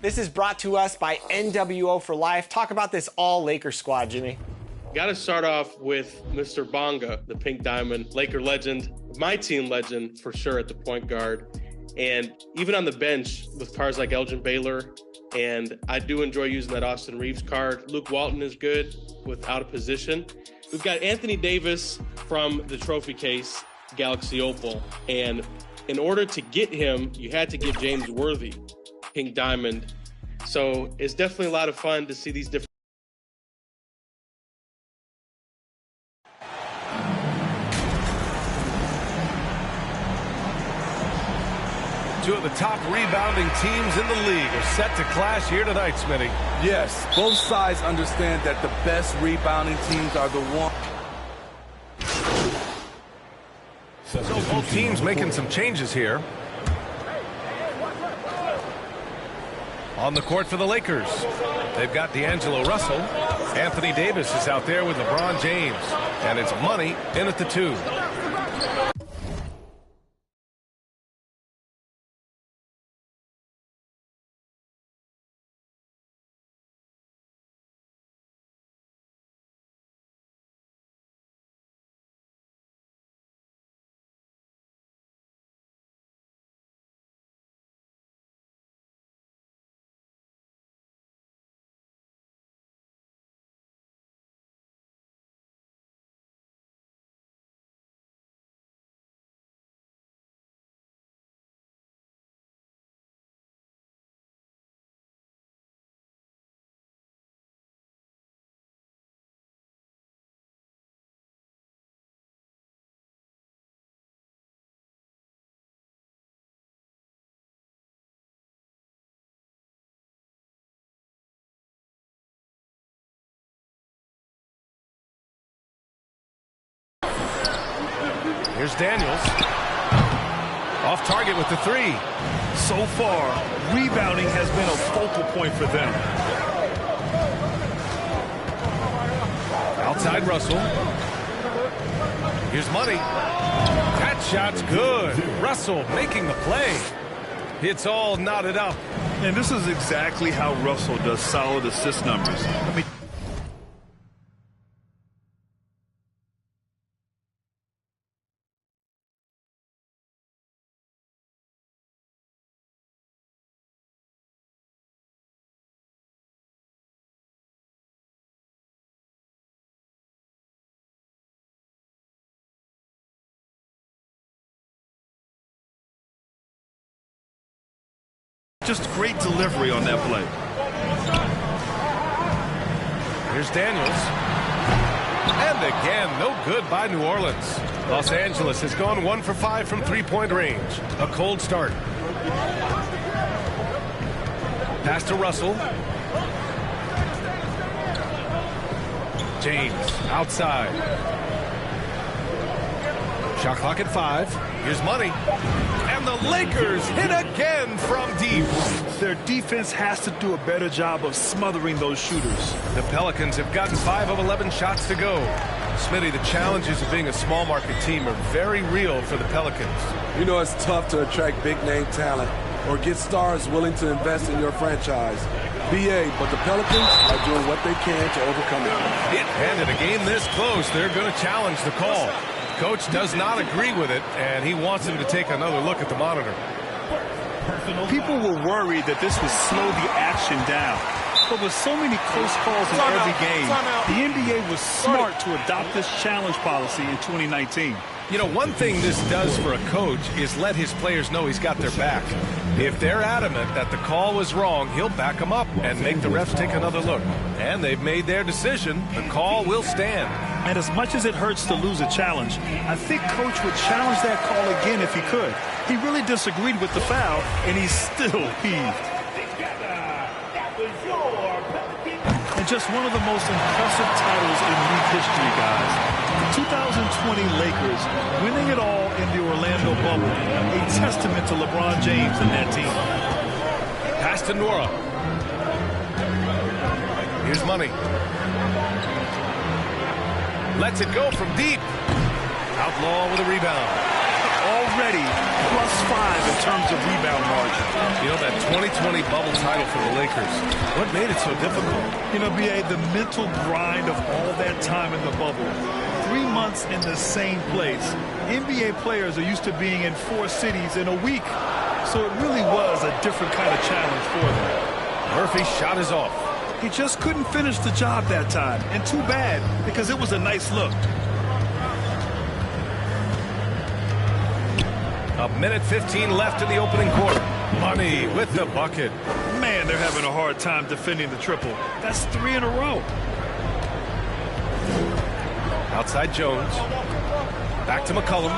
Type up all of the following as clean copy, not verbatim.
This is brought to us by NWO for Life. Talk about this all Lakers squad, Jimmy. Got to start off with Mr. Bonga, the Pink Diamond, Laker legend, my team legend for sure at the point guard. And even on the bench with cards like Elgin Baylor, and I do enjoy using that Austin Reeves card. Luke Walton is good with out of position. We've got Anthony Davis from the trophy case, Galaxy Opal. And in order to get him, you had to get James Worthy, Pink Diamond. So it's definitely a lot of fun to see these different. Two of the top rebounding teams in the league are set to clash here tonight, Smitty. Yes, both sides understand that the best rebounding teams are the one. So both teams making some changes here. On the court for the Lakers, they've got D'Angelo Russell. Anthony Davis is out there with LeBron James. And it's Money in at the 2. Here's Daniels. Off target with the 3. So far, rebounding has been a focal point for them. Outside Russell. Here's Money. That shot's good. Russell making the play. It's all knotted up. And this is exactly how Russell does solid assist numbers. I mean, just great delivery on that play. Here's Daniels. And again, no good by New Orleans. Los Angeles has gone 1 for 5 from three-point range. A cold start. Pass to Russell. James outside. Shot clock at 5. Here's Money. And the Lakers hit again from deep. Their defense has to do a better job of smothering those shooters. The Pelicans have gotten 5 of 11 shots to go. Smitty, the challenges of being a small market team are very real for the Pelicans. You know it's tough to attract big-name talent or get stars willing to invest in your franchise. BA, but the Pelicans are doing what they can to overcome it. And in a game this close, they're going to challenge the call. Coach does not agree with it, and he wants him to take another look at the monitor. People were worried that this would slow the action down. But with so many close calls in every game, the NBA was smart to adopt this challenge policy in 2019. You know, one thing this does for a coach is let his players know he's got their back. If they're adamant that the call was wrong, he'll back them up and make the refs take another look. And they've made their decision. The call will stand. And as much as it hurts to lose a challenge, I think Coach would challenge that call again if he could. He really disagreed with the foul, and he's still peeved. And just one of the most impressive titles in league history, guys. The 2020 Lakers winning it all in the Orlando bubble. A testament to LeBron James and that team. Pass to Nora. Here's Money. Lets it go from deep. Outlaw with a rebound. already +5 in terms of rebound margin. You know, that 2020 bubble title for the Lakers, what made it so difficult? You know, B.A., the mental grind of all that time in the bubble. 3 months in the same place. NBA players are used to being in 4 cities in a week. So it really was a different kind of challenge for them. Murphy's shot is off. He just couldn't finish the job that time. And too bad, because it was a nice look. A minute 15 left in the opening quarter. Money with the bucket. Man, they're having a hard time defending the triple. That's 3 in a row. Outside Jones. Back to McCollum.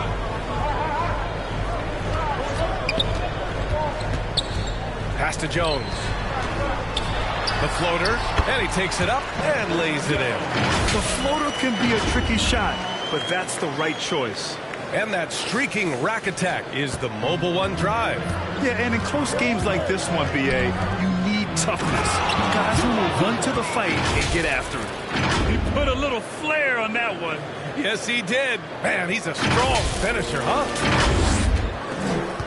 Pass to Jones. The floater, and he takes it up and lays it in. The floater can be a tricky shot, but that's the right choice. And that streaking rack attack is the Mobile One drive. Yeah, and in close games like this one, B.A., you need toughness. Guys who will run to the fight and get after it. He put a little flair on that one. Yes, he did. Man, he's a strong finisher, huh?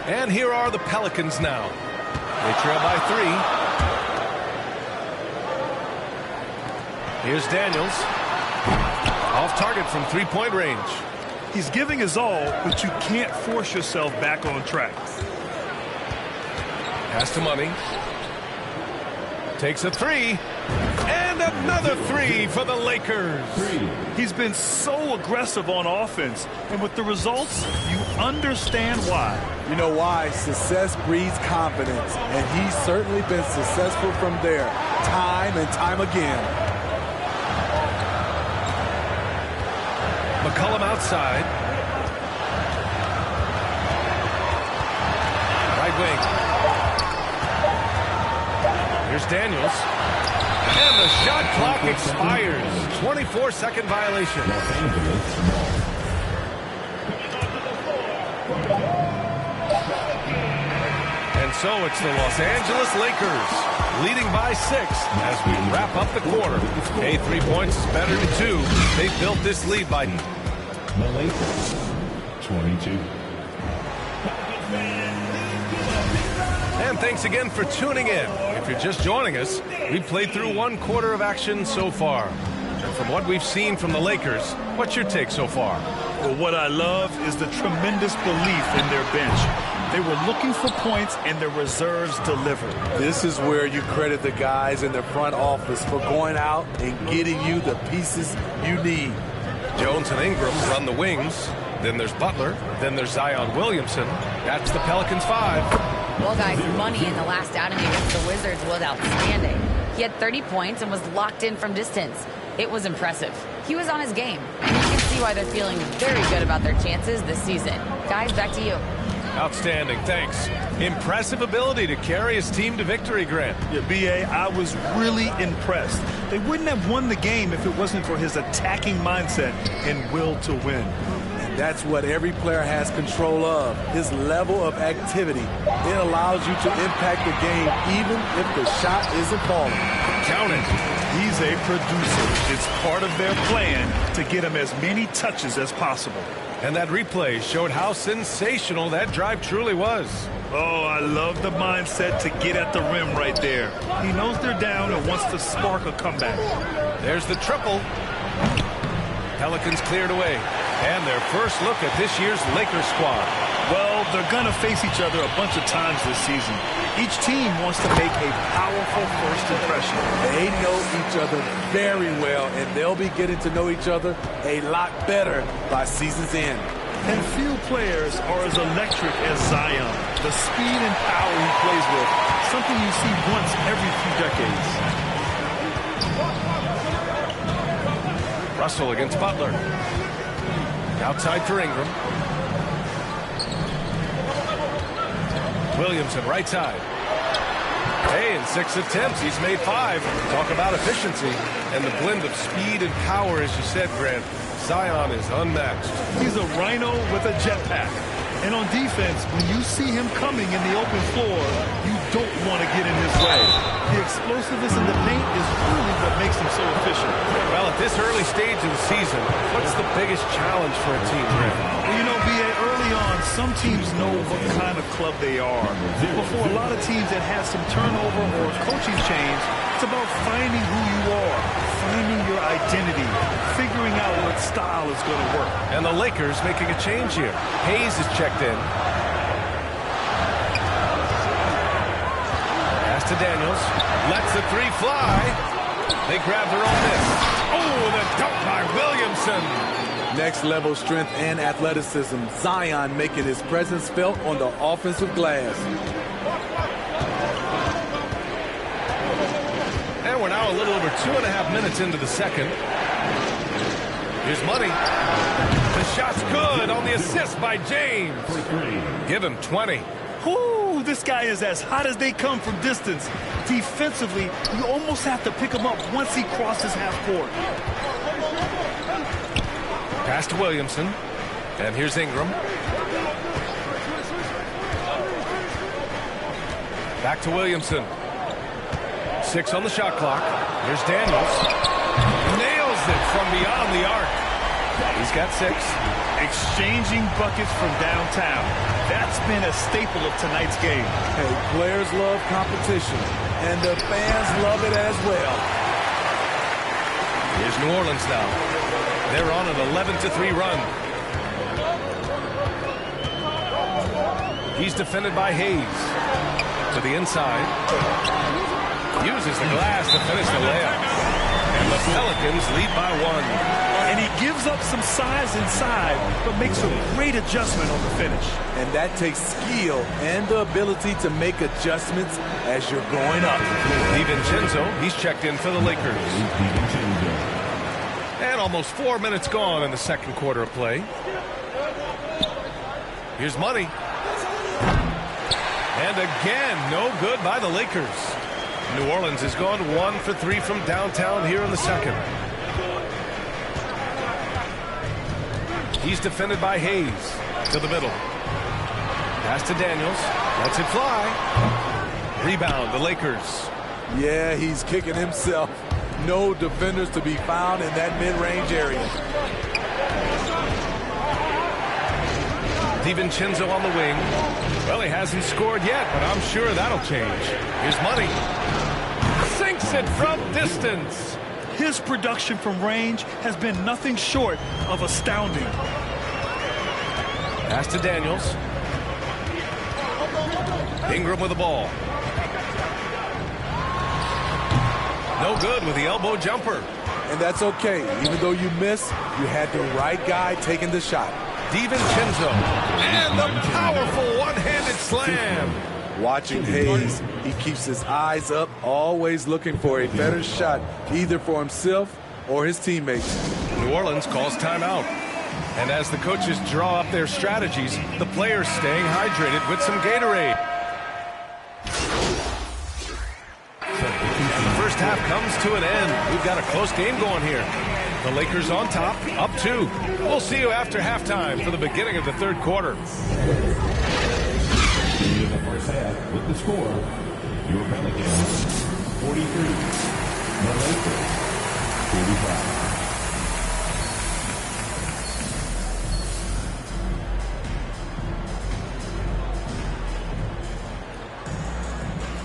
And here are the Pelicans now. They trail by 3. Here's Daniels. Off target from three-point range. He's giving his all, but you can't force yourself back on track. Pass to Money. Takes a 3. And another 3 for the Lakers. He's been so aggressive on offense, and with the results, you understand why. You know why? Success breeds confidence, and he's certainly been successful from there, time and time again. McCollum outside. Right wing. Here's Daniels. And the shot clock expires. 24-second violation. And so it's the Los Angeles Lakers leading by 6 as we wrap up the quarter. Hey, 3 points is better than 2. They built this lead by the Lakers 22. And thanks again for tuning in. If you're just joining us, we played through 1 quarter of action so far. And from what we've seen from the Lakers, what's your take so far? Well, what I love is the tremendous belief in their bench. They were looking for points, and their reserves delivered. This is where you credit the guys in the front office for going out and getting you the pieces you need. Jones and Ingram run the wings. Then there's Butler. Then there's Zion Williamson. That's the Pelicans 5. Well, guys, Money in the last outing against the Wizards was outstanding. He had 30 points and was locked in from distance. It was impressive. He was on his game, and you can see why they're feeling very good about their chances this season. Guys, back to you. Outstanding, thanks. Impressive ability to carry his team to victory, Grant. Yeah, B.A., I was really impressed. They wouldn't have won the game if it wasn't for his attacking mindset and will to win. And that's what every player has control of, his level of activity. It allows you to impact the game even if the shot isn't falling. Count it. He's a producer. It's part of their plan to get him as many touches as possible. And that replay showed how sensational that drive truly was. Oh, I love the mindset to get at the rim right there. He knows they're down and wants to spark a comeback. There's the triple. Pelicans cleared away. And their first look at this year's Lakers squad. Well, they're going to face each other a bunch of times this season. Each team wants to make a powerful first impression. They know each other very well, and they'll be getting to know each other a lot better by season's end. And few players are as electric as Zion. The speed and power he plays with, something you see once every few decades. Russell against Butler. Outside for Ingram. Williamson, right side. Hey, in 6 attempts, he's made 5. Talk about efficiency. And the blend of speed and power, as you said, Grant. Zion is unmatched. He's a rhino with a jetpack. And on defense, when you see him coming in the open floor, you don't want to get in his way. The explosiveness in the paint is really what makes him so efficient. Well, at this early stage of the season, what's the biggest challenge for a team, Rick? Well, you know, B.A., early on, some teams know what kind of club they are. But for a lot of teams that had some turnover or coaching change, it's about finding who you are, finding your identity, figuring out what style is going to work. And the Lakers making a change here. Hayes is checked in. Pass to Daniels. Lets the three fly. They grab their own miss. Oh, the dunk by Williamson. Next level strength and athleticism. Zion making his presence felt on the offensive glass. And we're now a little over 2.5 minutes into the second. Here's Money. The shot's good on the assist by James. Give him 20. Ooh, this guy is as hot as they come from distance. Defensively, you almost have to pick him up once he crosses half court. Pass to Williamson. And here's Ingram. Back to Williamson. 6 on the shot clock. Here's Daniels. Nails it from beyond the arc. He's got 6. Exchanging buckets from downtown. That's been a staple of tonight's game. Hey, players love competition, and the fans love it as well. Here's New Orleans now. They're on an 11-3 run. He's defended by Hayes. To the inside. Uses the glass to finish the layup. And the Pelicans lead by 1. And he gives up some size inside, but makes a great adjustment on the finish. And that takes skill and the ability to make adjustments as you're going up. DiVincenzo, he's checked in for the Lakers. And almost 4 minutes gone in the second quarter of play. Here's Money. And again, no good by the Lakers. New Orleans has gone 1 for 3 from downtown here in the second. He's defended by Hayes. To the middle. Pass to Daniels. Lets it fly. Rebound, the Lakers. Yeah, he's kicking himself. No defenders to be found in that mid-range area. DiVincenzo on the wing. Well, he hasn't scored yet, but I'm sure that'll change. Here's Money. Sinks it from distance. His production from range has been nothing short of astounding. Pass to Daniels. Ingram with the ball. No good with the elbow jumper. And that's okay. Even though you miss, you had the right guy taking the shot. DiVincenzo. And the powerful one-handed slam. Watching Hayes, he keeps his eyes up, always looking for a better shot, either for himself or his teammates. New Orleans calls timeout. And as the coaches draw up their strategies, the players staying hydrated with some Gatorade. The first half comes to an end. We've got a close game going here. The Lakers on top, up 2. We'll see you after halftime for the beginning of the third quarter. In the first half with the score, your Pelicans 43, the Lakers 45.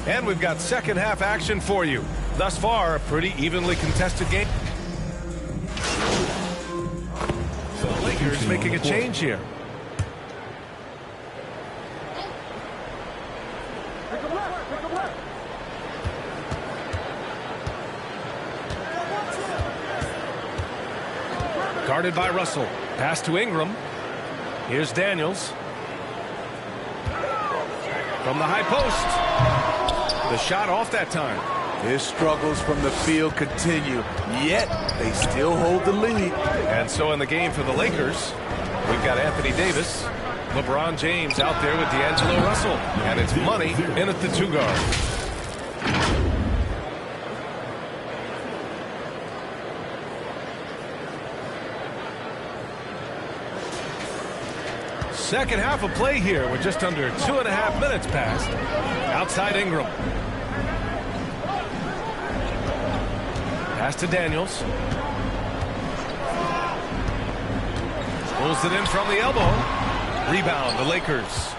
And we've got second half action for you. Thus far, a pretty evenly contested game. The Lakers making a change here. Guarded by Russell. Pass to Ingram. Here's Daniels. From the high post. The shot off that time. His struggles from the field continue, yet they still hold the lead. And so in the game for the Lakers, we've got Anthony Davis, LeBron James out there with D'Angelo Russell. And it's Money in at the 2 guard. Second half of play here with just under 2.5 minutes passed. Outside Ingram. Pass to Daniels. Pulls it in from the elbow. Rebound, the Lakers.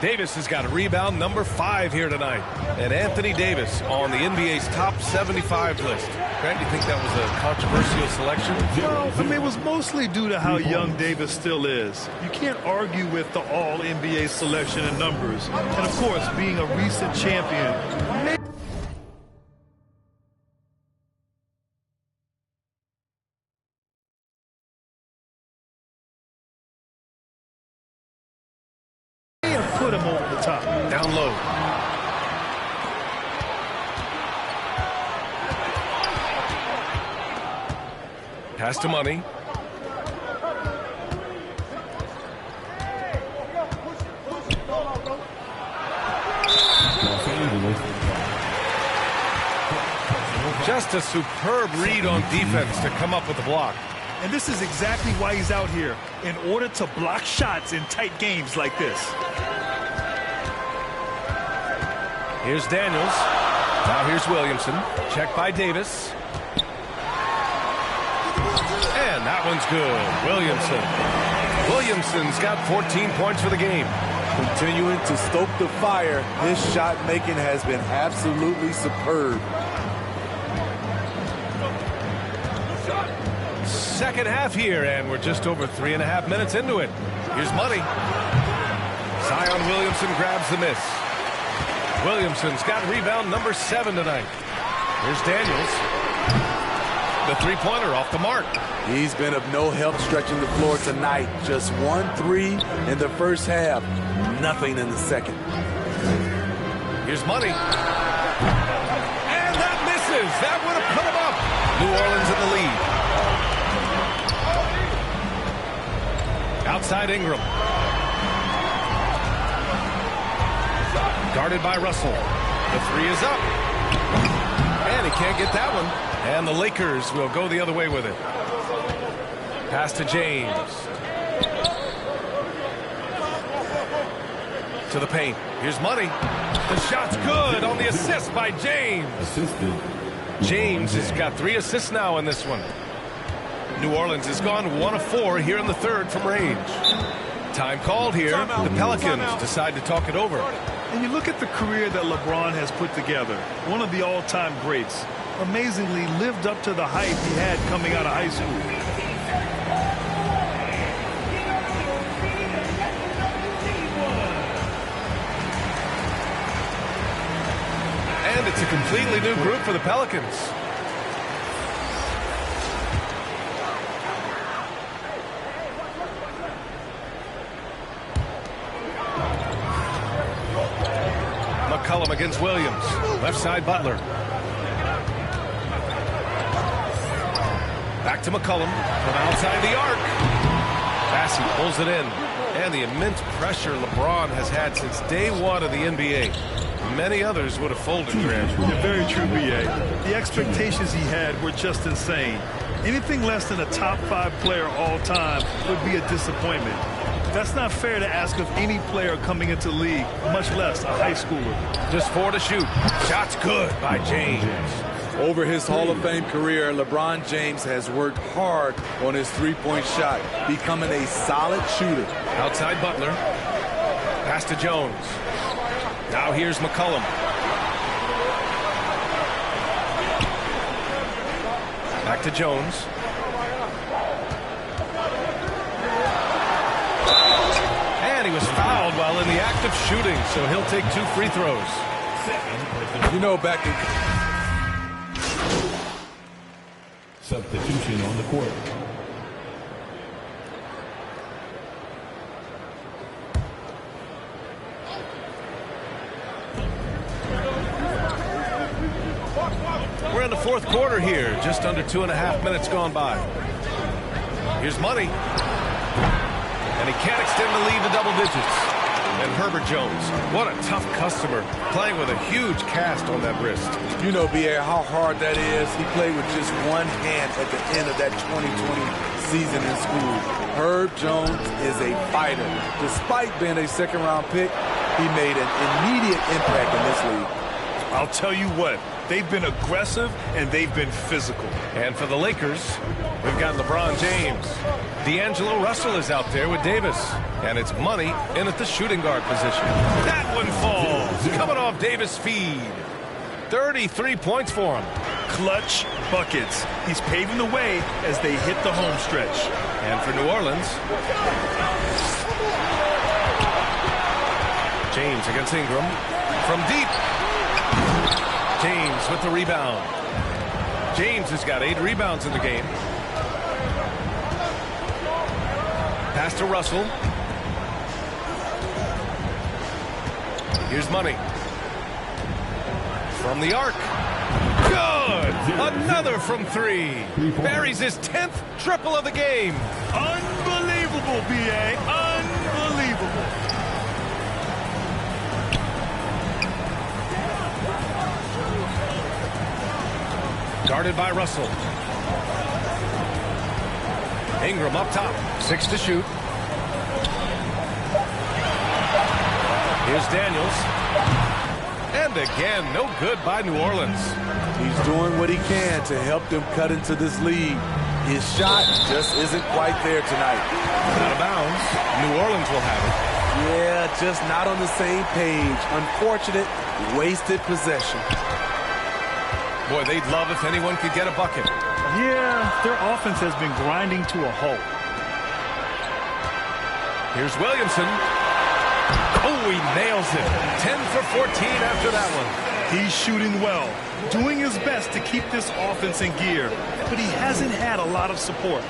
Davis has got a rebound number 5 here tonight. And Anthony Davis on the NBA's top 75 list. Grant, do you think that was a controversial selection? Well, I mean, it was mostly due to how young Davis still is. You can't argue with the all-NBA selection and numbers. And, of course, being a recent champion. Put him over the top. Down low. Pass to Money. Just a superb read on defense to come up with the block. And this is exactly why he's out here, in order to block shots in tight games like this. Here's Daniels. Now here's Williamson. Checked by Davis. And that one's good. Williamson's got 14 points for the game. Continuing to stoke the fire, his shot making has been absolutely superb. Second half here, and we're just over 3.5 minutes into it. Here's Money. Zion Williamson grabs the miss. Williamson's got rebound number 7 tonight. Here's Daniels. The three-pointer off the mark. He's been of no help stretching the floor tonight. Just 1 3 in the first half. Nothing in the second. Here's Money. And that misses. That would have put him up. New Orleans in the lead. Outside Ingram. Guarded by Russell. The 3 is up. And he can't get that one. And the Lakers will go the other way with it. Pass to James. To the paint. Here's Money. The shot's good on the assist by James. Assisted. James has got 3 assists now in this one. New Orleans has gone 1 of 4 here in the third from range. Time called here. The Pelicans decide to talk it over. And you look at the career that LeBron has put together. One of the all-time greats. Amazingly lived up to the hype he had coming out of high school. And it's a completely new group for the Pelicans. McCollum against Williams. Left side Butler. Back to McCollum from outside the arc. Bassey pulls it in. And the immense pressure LeBron has had since day 1 of the NBA. Many others would have folded, Grant. Yeah, very true, B.A. The expectations he had were just insane. Anything less than a top 5 player all time would be a disappointment. That's not fair to ask of any player coming into the league, much less a high schooler. Just 4 to shoot. Shot's good by James. Over his Hall of Fame career, LeBron James has worked hard on his three-point shot, becoming a solid shooter. Outside Butler. Pass to Jones. Now here's McCollum. Back to Jones. And he was fouled while in the act of shooting, so he'll take 2 free throws. You know, back in... Substitution on the court. We're in the fourth quarter here, just under 2.5 minutes gone by. Here's Money. And he can't extend the lead to double digits. And Herbert Jones, what a tough customer, playing with a huge cast on that wrist. You know, B.A., how hard that is. He played with just one hand at the end of that 2020 season in school. Herb Jones is a fighter. Despite being a second-round pick, he made an immediate impact in this league. I'll tell you what, they've been aggressive and they've been physical. And for the Lakers, we've got LeBron James. D'Angelo Russell is out there with Davis. And it's Money in at the shooting guard position. That one falls. Coming off Davis' feed. 33 points for him. Clutch buckets. He's paving the way as they hit the home stretch. And for New Orleans, James against Ingram. From deep. James with the rebound. James has got 8 rebounds in the game. Pass to Russell. Here's Money. From the arc. Good! Another from 3. Buries his 10th triple of the game. Unbelievable, B.A. Unbelievable. Guarded by Russell. Ingram up top. 6 to shoot. Here's Daniels. And again, no good by New Orleans. He's doing what he can to help them cut into this lead. His shot just isn't quite there tonight. Out of bounds. New Orleans will have it. Yeah, just not on the same page. Unfortunate, wasted possession. Boy, they'd love if anyone could get a bucket. Yeah, their offense has been grinding to a halt. Here's Williamson. Oh, he nails it. 10 for 14 after that one. He's shooting well, doing his best to keep this offense in gear, but he hasn't had a lot of support.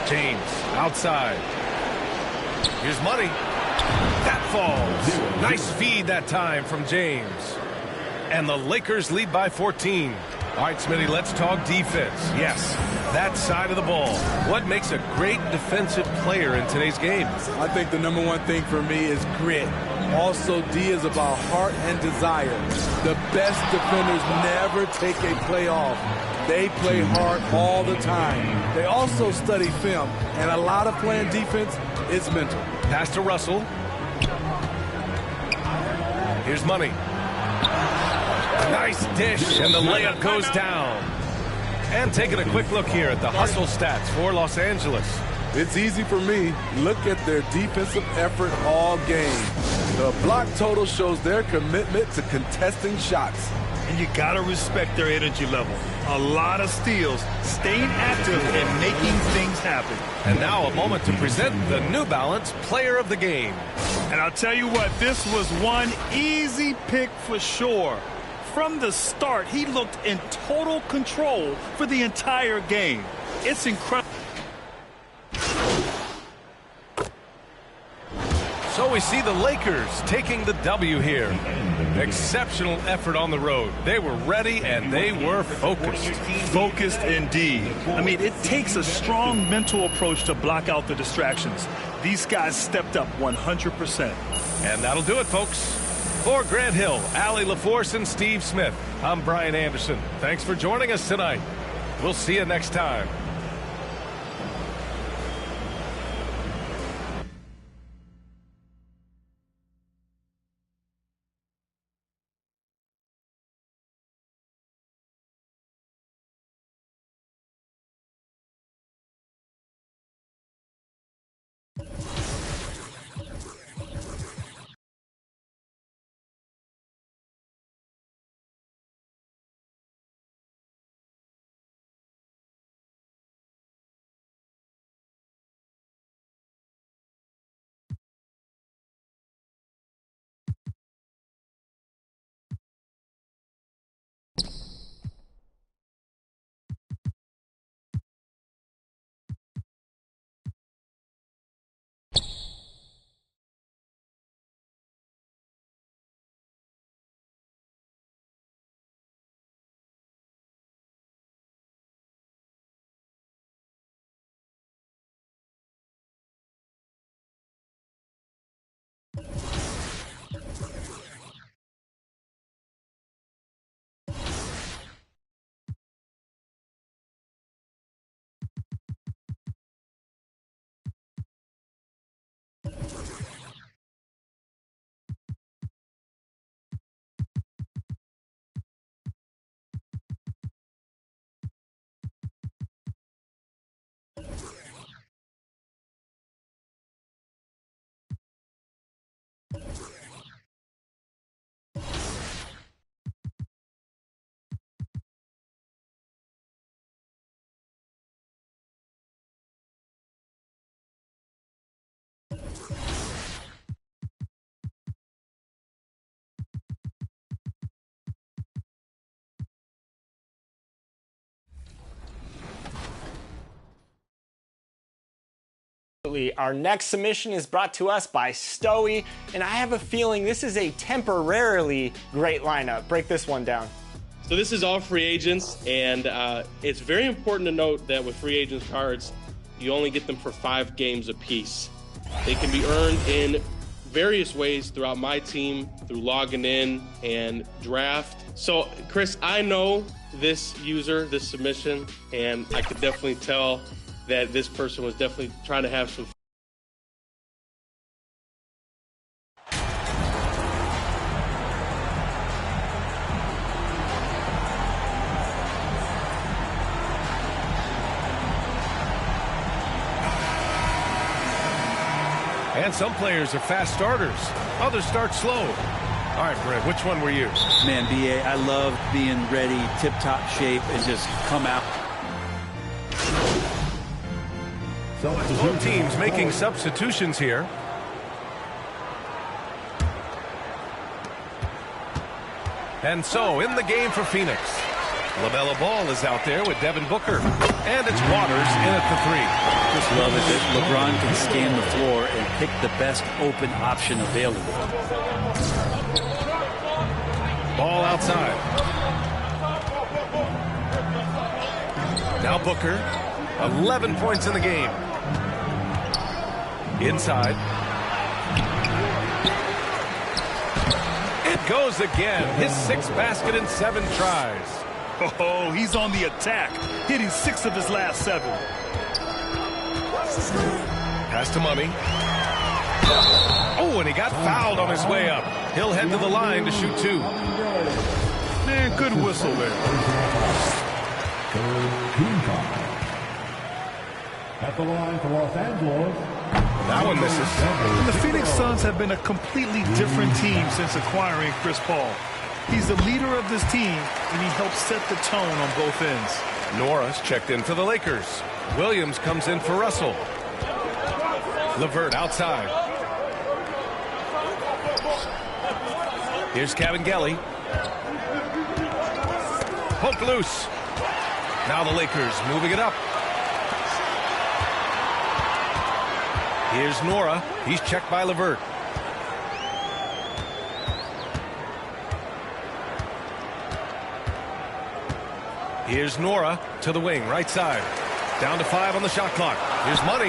James outside. Here's Money. That falls. Nice feed that time from James. And the Lakers lead by 14. All right, Smitty, let's talk defense. Yes, that side of the ball. What makes a great defensive player in today's game? I think the number one thing for me is grit. Also, D is about heart and desire. The best defenders never take a play off. They play hard all the time. They also study film, and a lot of playing defense is mental. Pass to Russell. Here's Money. Nice dish, and the layup goes down. And taking a quick look here at the hustle stats for Los Angeles. It's easy for me. Look at their defensive effort all game. The block total shows their commitment to contesting shots. And you got to respect their energy level. A lot of steals, staying active and making things happen. And now a moment to present the New Balance Player of the Game. And I'll tell you what, this was one easy pick for sure. From the start, he looked in total control for the entire game. It's incredible. So we see the Lakers taking the W here. Exceptional effort on the road. They were ready and they were focused. Focused indeed. I mean, it takes a strong mental approach to block out the distractions. These guys stepped up 100%. And that'll do it, folks. For Grant Hill, Allie LaForce, and Steve Smith, I'm Brian Anderson. Thanks for joining us tonight. We'll see you next time. Our next submission is brought to us by Stoey, and I have a feeling this is a temporarily great lineup. Break this one down. So this is all free agents, and it's very important to note that with free agents cards, you only get them for 5 games apiece. They can be earned in various ways throughout my team, through logging in and draft. So Chris, I know this user, this submission, and I could definitely tell that this person was definitely trying to have some And some players are fast starters. Others start slow. All right, Brett, which one were you? Man, BA, I love being ready, tip-top shape, and just come out. Both teams making substitutions here. And so, in the game for Phoenix, LaMelo Ball is out there with Devin Booker. And it's Waters in at the 3. Just love it that LeBron can scan the floor and pick the best open option available. Ball outside. Now Booker, 11 points in the game. Inside. It goes again. His 6th basket in 7 tries. Oh, he's on the attack, hitting 6 of his last 7. Pass to Money. Oh, and he got fouled on his way up. He'll head to the line to shoot 2. Man, good whistle there. At the line for Los Angeles. That one misses. The Phoenix Suns have been a completely different team since acquiring Chris Paul. He's the leader of this team, and he helps set the tone on both ends. Norris checked in for the Lakers. Williams comes in for Russell. LeVert outside. Here's Cavangeli. Poke loose. Now the Lakers moving it up. Here's Nora. He's checked by LeVert. Here's Nora to the wing, right side. Down to 5 on the shot clock. Here's Money.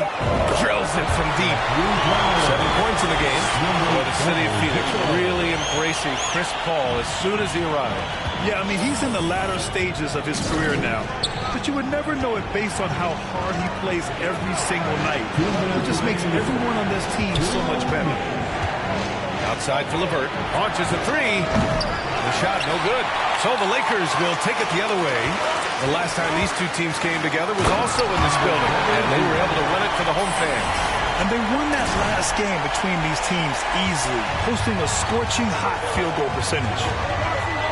Drills it from deep. 7 points in the game. Well, the city of Phoenix really embracing Chris Paul as soon as he arrived. Yeah, I mean, he's in the latter stages of his career now. But you would never know it based on how hard he plays every single night. It just makes everyone on this team so much better. Outside for LeVert. Launches a 3. The shot no good. So the Lakers will take it the other way. The last time these two teams came together was also in this building, and they were able to win it for the home fans. And they won that last game between these teams easily, posting a scorching hot field goal percentage.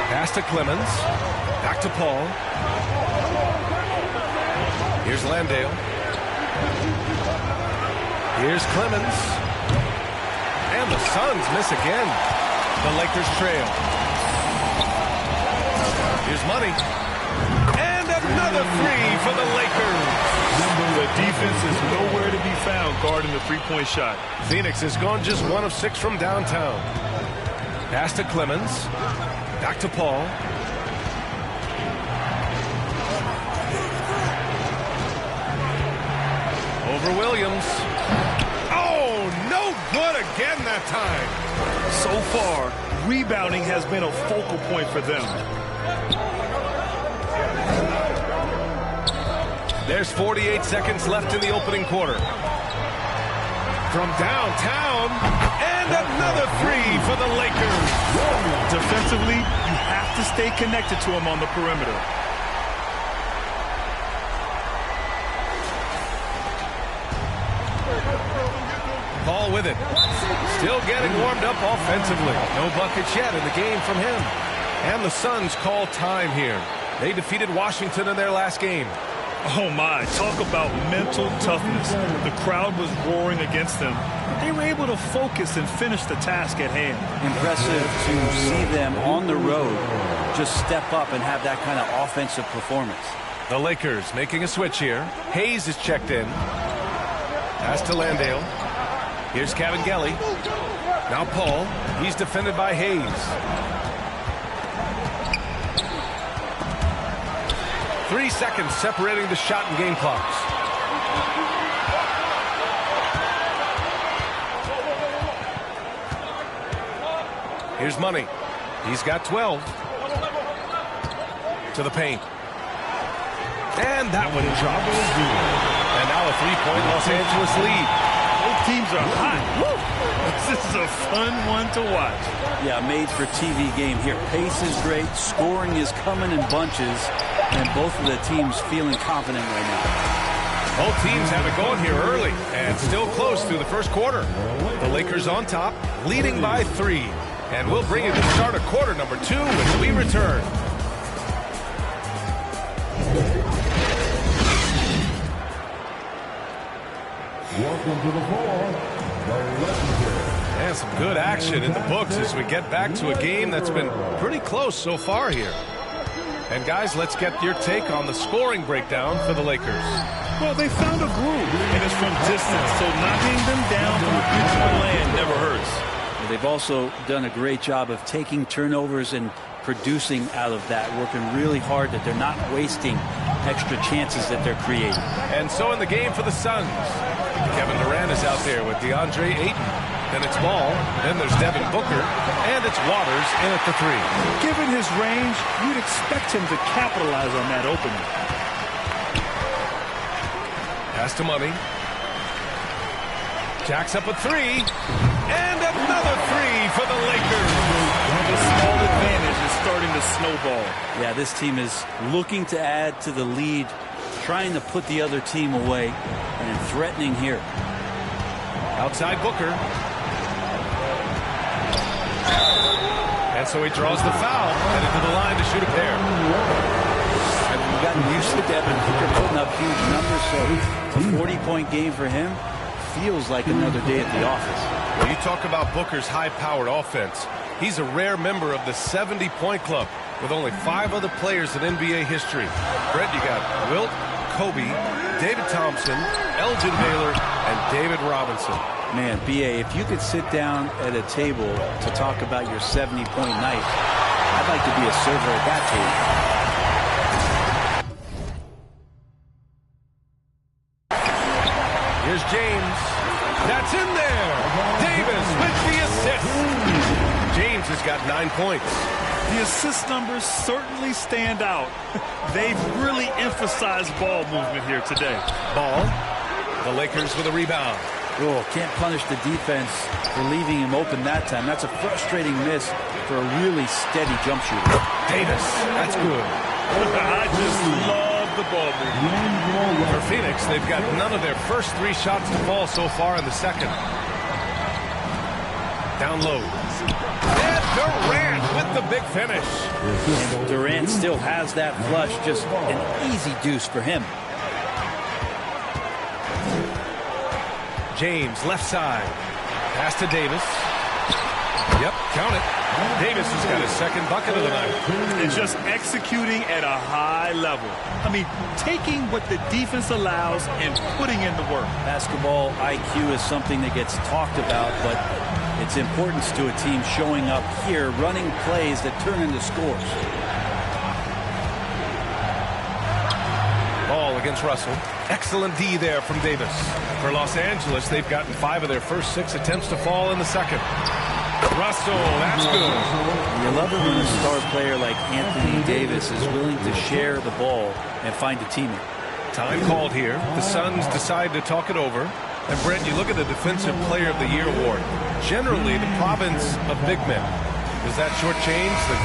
Pass to Clemens. Back to Paul. Here's Landale. Here's Clemens. And the Suns miss again. The Lakers trail. Here's Money. And another 3 for the Lakers. The defense is nowhere to be found guarding the three-point shot. Phoenix has gone just 1 of 6 from downtown. Pass to Clemens. Back to Paul. Over Williams. Oh, no good again that time. So far, rebounding has been a focal point for them. There's 48 seconds left in the opening quarter. From downtown, and another 3 for the Lakers. Defensively, you have to stay connected to him on the perimeter. Ball with it. Still getting warmed up offensively. No buckets yet in the game from him. And the Suns call time here. They defeated Washington in their last game. Oh my, talk about mental toughness. The crowd was roaring against them, but they were able to focus and finish the task at hand. Impressive to see them on the road just step up and have that kind of offensive performance. The Lakers making a switch here. Hayes is checked in. Pass to Landale. Here's Cavangeli. Now Paul. He's defended by Hayes. 3 seconds separating the shot and game clocks. Here's Money. He's got 12. To the paint. And that one drops. And now a three-point Los Angeles lead. Both teams are hot. Woo! This is a fun one to watch. Yeah, made for TV game here. Pace is great. Scoring is coming in bunches. And both of the teams feeling confident right now. Both teams have it going here early and still close through the first quarter. The Lakers on top, leading by 3. And we'll bring you the start of quarter number 2 when we return. Welcome to the floor, the legendary. And some good action in the books as we get back to a game that's been pretty close so far here. And guys, let's get your take on the scoring breakdown for the Lakers. Well, they found a groove, and it's from distance, so knocking them down from a beautiful land never hurts. They've also done a great job of taking turnovers and producing out of that, working really hard that they're not wasting extra chances that they're creating. And so in the game for the Suns, Kevin Durant is out there with DeAndre Ayton. Then it's Ball, then there's Devin Booker, and it's Waters in at the 3. Given his range, you'd expect him to capitalize on that opening. Pass to Money. Jacks up a 3, and another 3 for the Lakers. The small advantage is starting to snowball. Yeah, this team is looking to add to the lead, trying to put the other team away, and threatening here. Outside Booker. And so he draws the foul, headed to the line to shoot a pair. I've gotten used to Devin Booker putting up huge numbers, so a 40-point game for him feels like another day at the office. Well, you talk about Booker's high-powered offense. He's a rare member of the 70-point club with only 5 other players in NBA history. Brett, you got Wilt, Kobe, David Thompson, Elgin Baylor, and David Robinson. Man, B.A., if you could sit down at a table to talk about your 70-point night, I'd like to be a server at that table. Here's James. That's in there. Davis with the assist. James has got 9 points. The assist numbers certainly stand out. They've really emphasized ball movement here today. Ball. The Lakers with a rebound. Oh, can't punish the defense for leaving him open that time. That's a frustrating miss for a really steady jump shooter. Davis. That's good. I just love the ball movement. For Phoenix, they've got none of their first 3 shots to fall so far in the second. Down low. And Durant with the big finish. And Durant still has that flush. Just an easy deuce for him. James, left side. Pass to Davis. Yep, count it. Davis has got his second bucket of the night. And just executing at a high level. I mean, taking what the defense allows and putting in the work. Basketball IQ is something that gets talked about, but its importance to a team showing up here, running plays that turn into scores. Ball against Russell. Excellent D there from Davis. For Los Angeles, they've gotten 5 of their first 6 attempts to fall in the second. Russell, that's good. You love it when a star player like Anthony Davis is willing to share the ball and find a teammate. Time called here. The Suns decide to talk it over. And Brent, you look at the Defensive Player of the Year award. Generally, the province of big men. Does that shortchange the...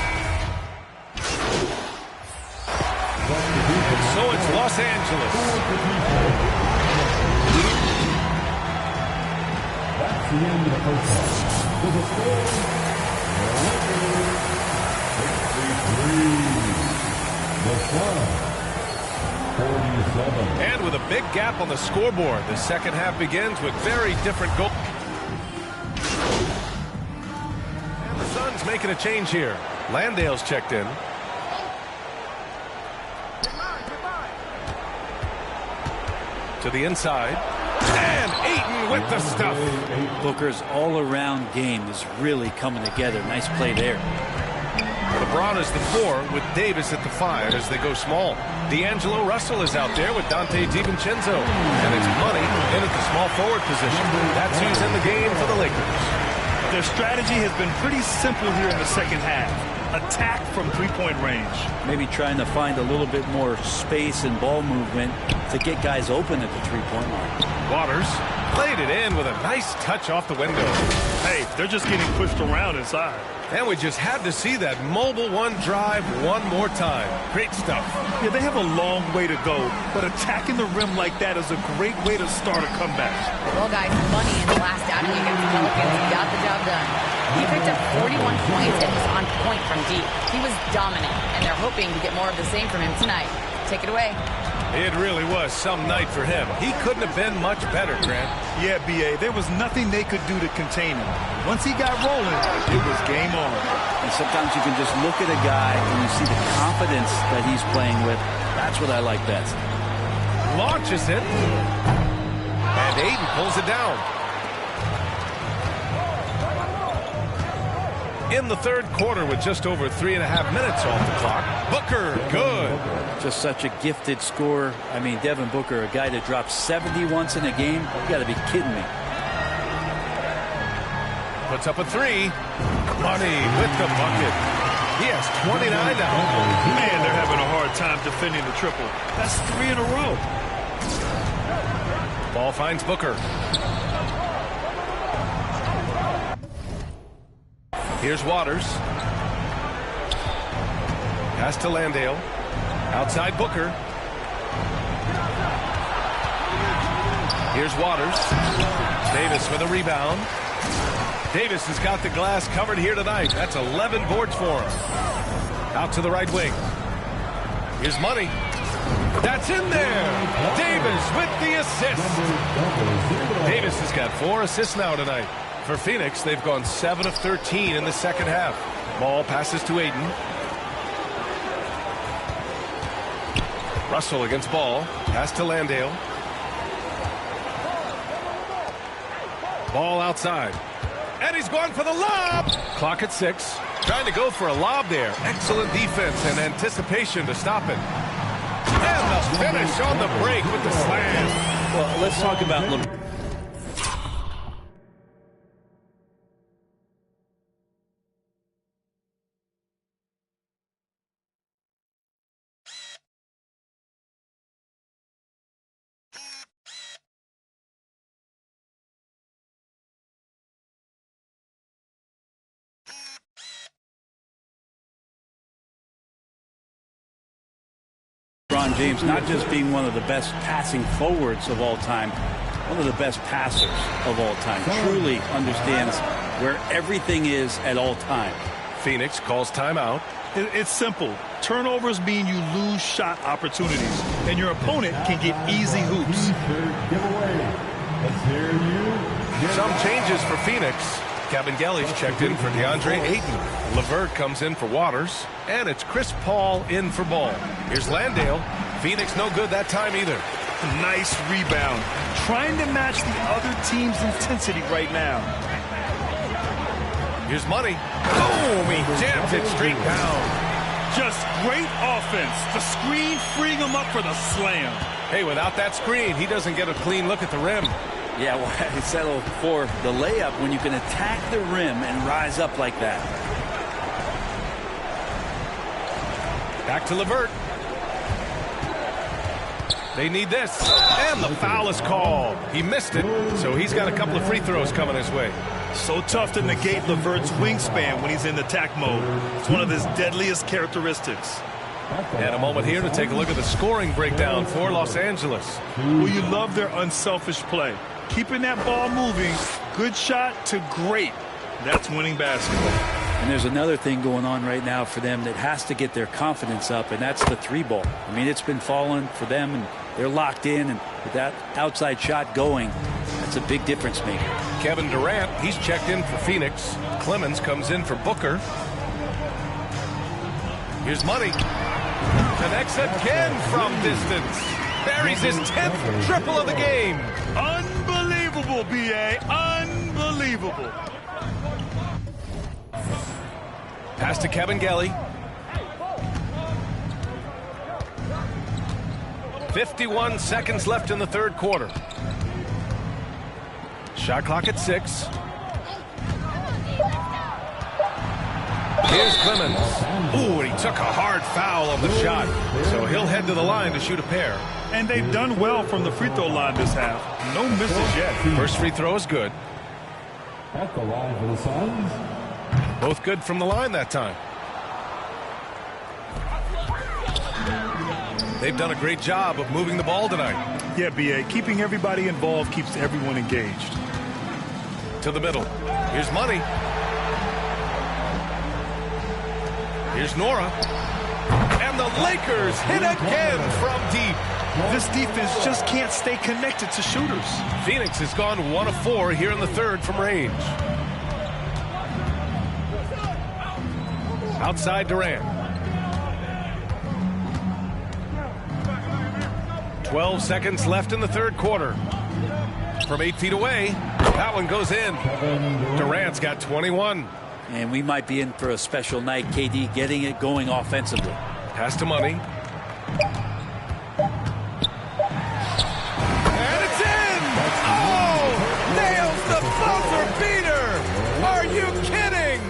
So it's Los Angeles. That's the end of the first half. With a score, the Lakers 63. The Suns 47. And with a big gap on the scoreboard, the second half begins with very different goals. And the Suns making a change here. Landale's checked in. To the inside. And Ayton with the stuff. Booker's all-around game is really coming together. Nice play there. LeBron is the 4 with Davis at the 5 as they go small. D'Angelo Russell is out there with Dante DiVincenzo. And it's Money in at the small forward position. That's who's in the game for the Lakers. Their strategy has been pretty simple here in the second half. Attack from three-point range. Maybe trying to find a little bit more space and ball movement to get guys open at the three-point line. Waters played it in with a nice touch off the window. Hey, they're just getting pushed around inside. And we just had to see that mobile one drive one more time. Great stuff. Yeah, they have a long way to go, but attacking the rim like that is a great way to start a comeback. Well, guys, Money in the last outing against the Pelicans got the job done. He picked up 41 points and was on point from deep. He was dominant, and they're hoping to get more of the same from him tonight. Take it away. It really was some night for him. He couldn't have been much better, Grant. Yeah, B.A., there was nothing they could do to contain him. Once he got rolling, it was game on. And sometimes you can just look at a guy and you see the confidence that he's playing with. That's what I like best. Launches it. And Ayton pulls it down. In the third quarter with just over 3.5 minutes off the clock. Booker, good. Just such a gifted scorer. I mean, Devin Booker, a guy that dropped 70 once in a game. You got to be kidding me. Puts up a 3. Money with the bucket. He has 29 now. Man, they're having a hard time defending the triple. That's 3 in a row. Ball finds Booker. Here's Waters. Pass to Landale. Outside Booker. Here's Waters. Davis with a rebound. Davis has got the glass covered here tonight. That's 11 boards for him. Out to the right wing. Here's Money. That's in there. Davis with the assist. Davis has got 4 assists now tonight. For Phoenix, they've gone 7 of 13 in the second half. Ball passes to Ayton. Russell against Ball. Pass to Landale. Ball outside. And he's going for the lob. Clock at 6. Trying to go for a lob there. Excellent defense and anticipation to stop it. And the finish on the break with the slam. Well, let's talk about LeBron. James not just being one of the best passing forwards of all time, one of the best passers of all time. Truly understands where everything is at all time. Phoenix calls timeout. It's simple. Turnovers mean you lose shot opportunities, and your opponent can get easy hoops. Some changes for Phoenix. Kabengele's checked in for DeAndre Ayton. LeVert comes in for Waters. And it's Chris Paul in for Ball. Here's Landale. Phoenix no good that time either. Nice rebound. Trying to match the other team's intensity right now. Here's Money. Boom! He jams it straight down. Just great offense. The screen freeing him up for the slam. Hey, without that screen, he doesn't get a clean look at the rim. Yeah, well, I settle for the layup when you can attack the rim and rise up like that. Back to LeVert. They need this. And the foul is called. He missed it, so he's got a couple of free throws coming his way. So tough to negate LeVert's wingspan when he's in attack mode. It's one of his deadliest characteristics. And a moment here to take a look at the scoring breakdown for Los Angeles. Well, you love their unselfish play. Keeping that ball moving, good shot to great. That's winning basketball. And there's another thing going on right now for them that has to get their confidence up, and that's the 3-ball. I mean, it's been falling for them, and they're locked in, and with that outside shot going, that's a big difference maker. Kevin Durant, he's checked in for Phoenix. Clemens comes in for Booker. Here's Money. Connects again from distance. Buries his 10th triple of the game. Unbelievable Unbelievable, B.A. Unbelievable. Pass to Kabengele. 51 seconds left in the third quarter. Shot clock at 6. Here's Clemens. Ooh, and he took a hard foul on the shot. So he'll head to the line to shoot a pair. And they've done well from the free throw line this half. No misses yet. First free throw is good. At the line for the Suns. Both good from the line that time. They've done a great job of moving the ball tonight. Yeah, B.A. Keeping everybody involved keeps everyone engaged. To the middle. Here's Money. Here's Nora. And the Lakers hit again from deep. This defense just can't stay connected to shooters. Phoenix has gone 1 of 4 here in the third from range. Outside Durant. 12 seconds left in the third quarter. From 8 feet away, that one goes in. Durant's got 21. And we might be in for a special night, KD, getting it going offensively. Pass to Money. And it's in! Oh! Nails the buzzer beater! Are you kidding?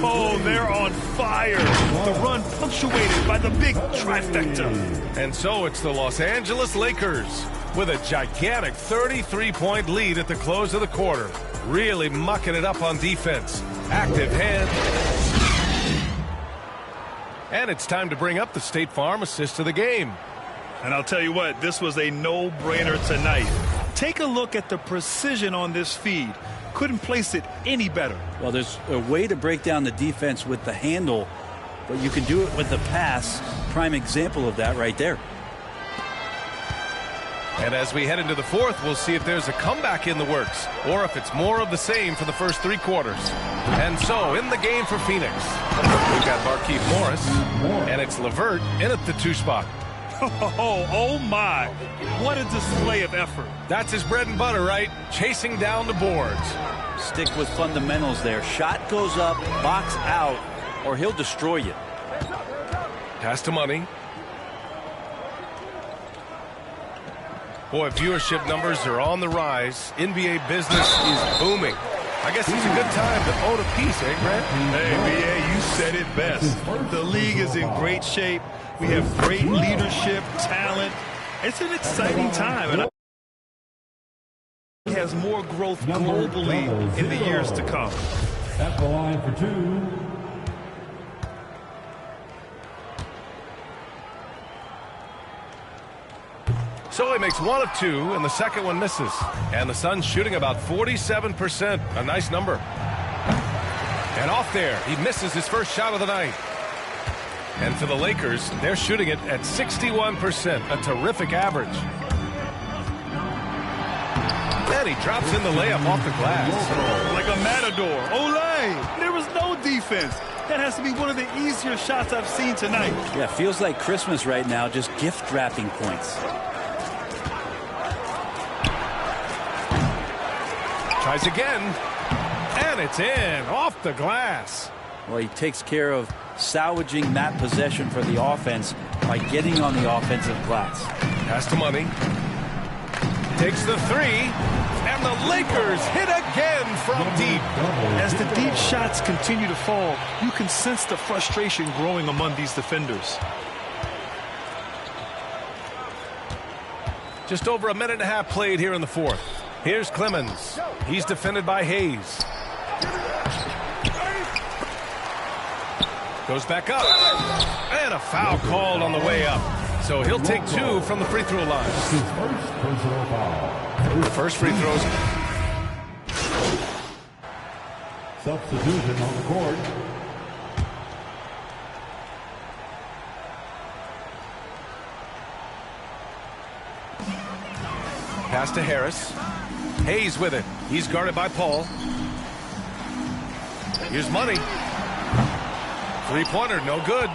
Oh, they're on fire. The run punctuated by the big trifecta. And so it's the Los Angeles Lakers with a gigantic 33-point lead at the close of the quarter. Really mucking it up on defense. Active hand. And it's time to bring up the State Farm assist of the game. And I'll tell you what, this was a no-brainer tonight. Take a look at the precision on this feed. Couldn't place it any better. Well, there's a way to break down the defense with the handle, but you can do it with the pass. Prime example of that right there. And as we head into the fourth, we'll see if there's a comeback in the works or if it's more of the same for the first 3 quarters. And so in the game for Phoenix, we've got Markieff Morris, and it's LeVert in at the 2 spot. Oh my. What a display of effort. That's his bread and butter, right? Chasing down the boards. Stick with fundamentals there. Shot goes up, box out, or he'll destroy you. Pass to Money. Boy, viewership numbers are on the rise. NBA business is booming. I guess it's a good time to own a piece, eh, Grant? Hey, B.A., you said it best. The league is in great shape. We have great leadership, talent. It's an exciting time. And it has more growth globally in the years to come. At the line for 2. So he makes 1 of 2, and the second one misses. And the Suns shooting about 47%. A nice number. And off there, he misses his first shot of the night. And for the Lakers, they're shooting it at 61%, a terrific average. And he drops in the layup off the glass. Like a matador. Olay! There was no defense. That has to be one of the easier shots I've seen tonight. Yeah, feels like Christmas right now, just gift wrapping points. Tries again, and it's in, off the glass. Well, he takes care of salvaging that possession for the offense by getting on the offensive glass. Pass to Money. Takes the 3, and the Lakers hit again from deep. As the deep shots continue to fall, you can sense the frustration growing among these defenders. Just over a minute and a half played here in the fourth. Here's Clemens. He's defended by Hayes. Goes back up. And a foul called on the way up. So he'll take 2 from the free throw line. First free throws. Substitution on the court. Pass to Harris. Hayes with it. He's guarded by Paul. Here's Money. 3-pointer, no good.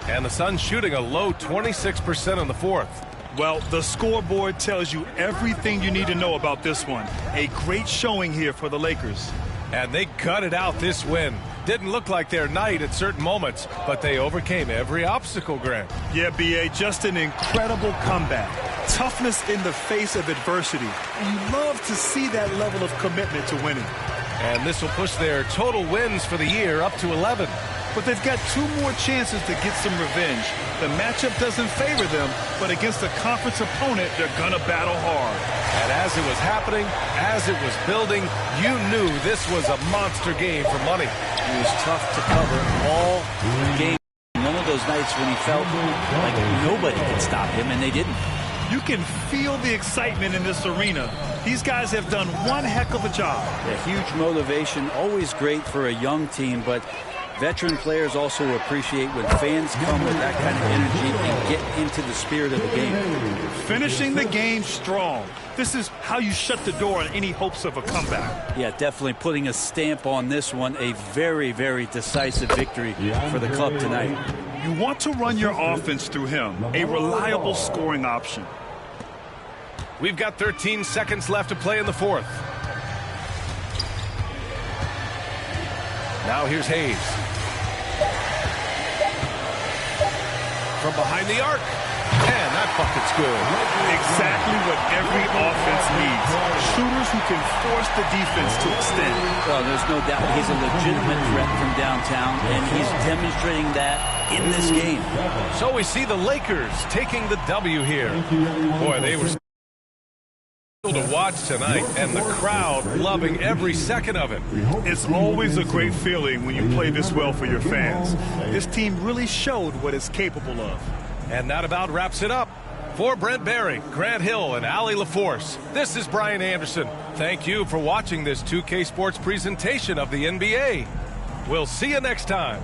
And the Suns shooting a low 26% in the fourth. Well, the scoreboard tells you everything you need to know about this one. A great showing here for the Lakers. And they gutted out this win. Didn't look like their night at certain moments, but they overcame every obstacle, Grant. Yeah, B.A., just an incredible comeback. Toughness in the face of adversity. And you love to see that level of commitment to winning. And this will push their total wins for the year up to 11. But they've got 2 more chances to get some revenge. The matchup doesn't favor them, but against a conference opponent, they're going to battle hard. And as it was happening, as it was building, you knew this was a monster game for money. He was tough to cover all game. One of those nights when he felt like nobody could stop him, and they didn't. You can feel the excitement in this arena. These guys have done one heck of a job. A huge motivation, always great for a young team, but veteran players also appreciate when fans come with that kind of energy and get into the spirit of the game. Finishing the game strong. This is how you shut the door on any hopes of a comeback. Yeah, definitely putting a stamp on this one. A very, very decisive victory for the club tonight. You want to run your offense through him, a reliable scoring option. We've got 13 seconds left to play in the fourth. Now here's Hayes. From behind the arc. And that bucket's good. Exactly what every offense needs. Shooters who can force the defense to extend. Well, there's no doubt he's a legitimate threat from downtown, and he's demonstrating that in this game. So we see the Lakers taking the W here. Boy, they were to watch tonight, and the crowd loving every second of it. It's always a great feeling when you play this well for your fans. This team really showed what it's capable of. And that about wraps it up. For Brent Barry, Grant Hill, and Allie LaForce, this is Brian Anderson. Thank you for watching this 2K Sports presentation of the NBA. We'll see you next time.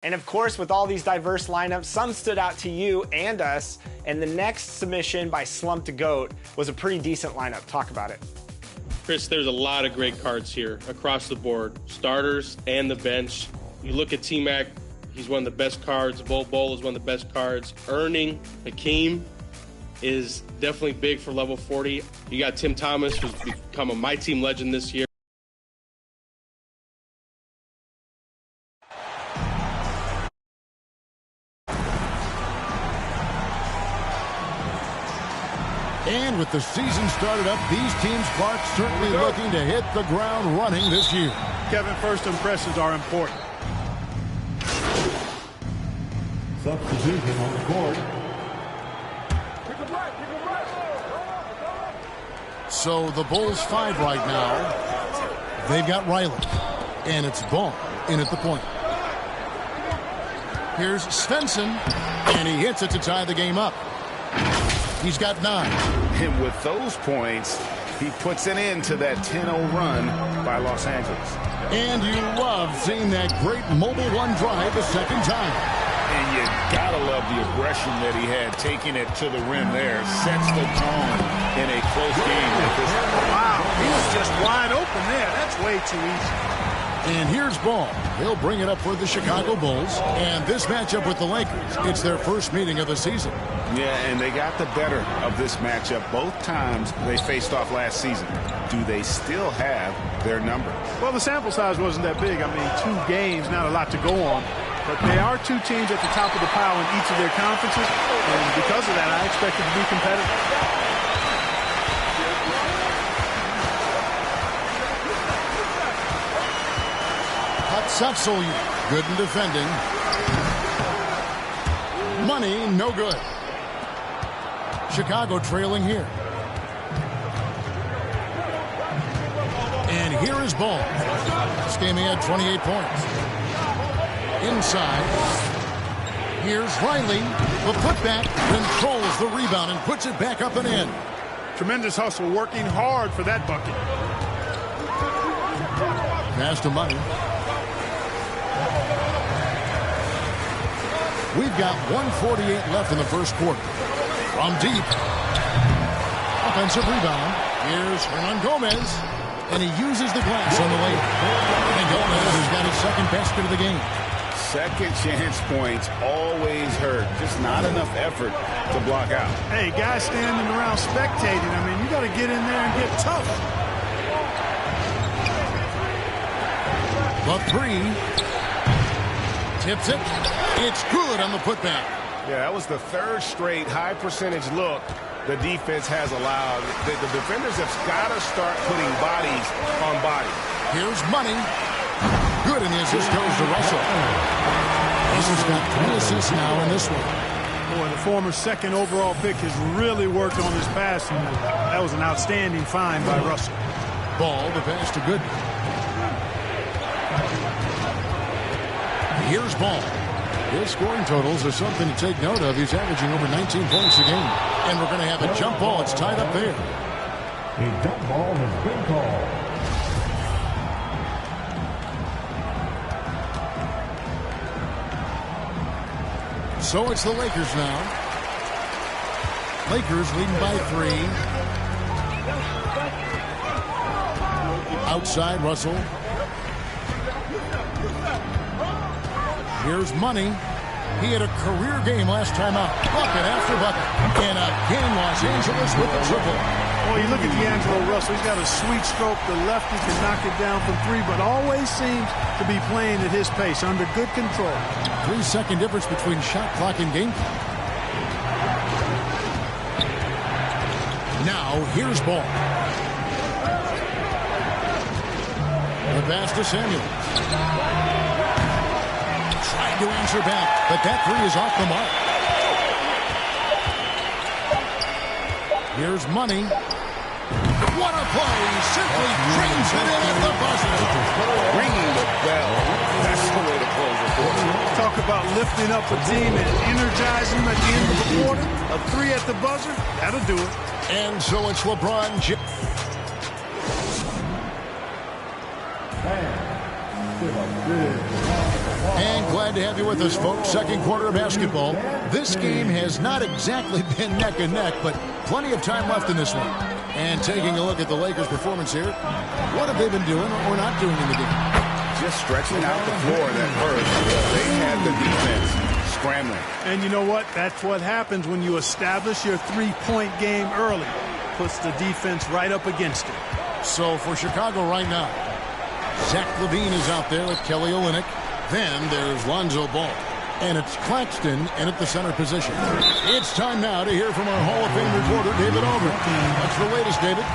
And of course, with all these diverse lineups, some stood out to you and us. And the next submission by Slump to Goat was a pretty decent lineup. Talk about it. Chris, there's a lot of great cards here across the board, starters and the bench. You look at T-Mac, he's one of the best cards. Bol Bol is one of the best cards. Earning Hakeem is definitely big for level 40. You got Tim Thomas, who's become a My Team legend this year. And with the season started up, these teams, Clark, certainly looking to hit the ground running this year. Kevin, first impressions are important. Substitution on the court. So the Bulls 5 right now. They've got Riley. And it's Ball in at the point. Here's Svensson. And he hits it to tie the game up. He's got 9. And with those points, he puts an end to that 10-0 run by Los Angeles. And you love seeing that great mobile one drive a second time. And you gotta love the aggression that he had, taking it to the rim there. Sets the tone in a close game. Wow, he was just wide open there. That's way too easy. And here's Ball. He'll bring it up for the Chicago Bulls. And this matchup with the Lakers, it's their first meeting of the season. Yeah, and they got the better of this matchup both times they faced off last season. Do they still have their number? Well, the sample size wasn't that big. I mean, 2 games, not a lot to go on. But they are 2 teams at the top of the pile in each of their conferences. And because of that, I expect it to be competitive. Satsoyu, good in defending. Money, no good. Chicago trailing here. And here is Ball. This game he had 28 points. Inside. Here's Riley. The putback controls the rebound and puts it back up and in. Tremendous hustle, working hard for that bucket. Pass to Money. We've got 1:48 left in the first quarter. From deep. Offensive rebound. Here's Hernan Gomez. And he uses the glass on the layup. And Gomez has got his second basket of the game. Second chance points always hurt. Just not enough effort to block out. Hey, guys standing around spectating. I mean, you got to get in there and get tough. The 3. Tips it. It's good on the putback. Yeah, that was the 3rd straight high percentage look the defense has allowed. The defenders have got to start putting bodies on bodies. Here's Money. Good, and the assist goes to Russell. Russell's got 3 assists now in this one. Boy, the former 2nd overall pick has really worked on his passing. That was an outstanding find by Russell. Ball, the pass to Good. Here's Ball. His scoring totals are something to take note of. He's averaging over 19 points a game. And we're going to have a jump ball. It's tied up there. A jump ball has been called. So it's the Lakers now. Lakers leading by 3. Outside Russell. Here's Money. He had a career game last time out. Bucket after bucket. And again, Los Angeles with a triple. Well, you look at D'Angelo Russell. He's got a sweet stroke. The lefty can knock it down from 3, but always seems to be playing at his pace, under good control. 3-second difference between shot clock and game clock. Now, here's Ball. The pass to Samuels. To answer back, but that 3 is off the mark. Here's Money. What a play! Simply trains it in at the buzzer. Ringing the bell. That's the way to close the quarter. Talk about lifting up a team and energizing them at the end of the quarter. A 3 at the buzzer, that'll do it. And so it's LeBron James. And glad to have you with us, folks. Second quarter of basketball. This game has not exactly been neck and neck, but plenty of time left in this one. And taking a look at the Lakers' performance here, what have they been doing or not doing in the game? Just stretching out the floor that hurt. They had the defense scrambling. And you know what? That's what happens when you establish your 3-point game early. Puts the defense right up against it. So for Chicago right now, Zach LaVine is out there with Kelly Olynyk. Then there's Lonzo Ball. And it's Claxton in at the center position. It's time now to hear from our Hall of Fame reporter, David Aldridge. What's the latest, David?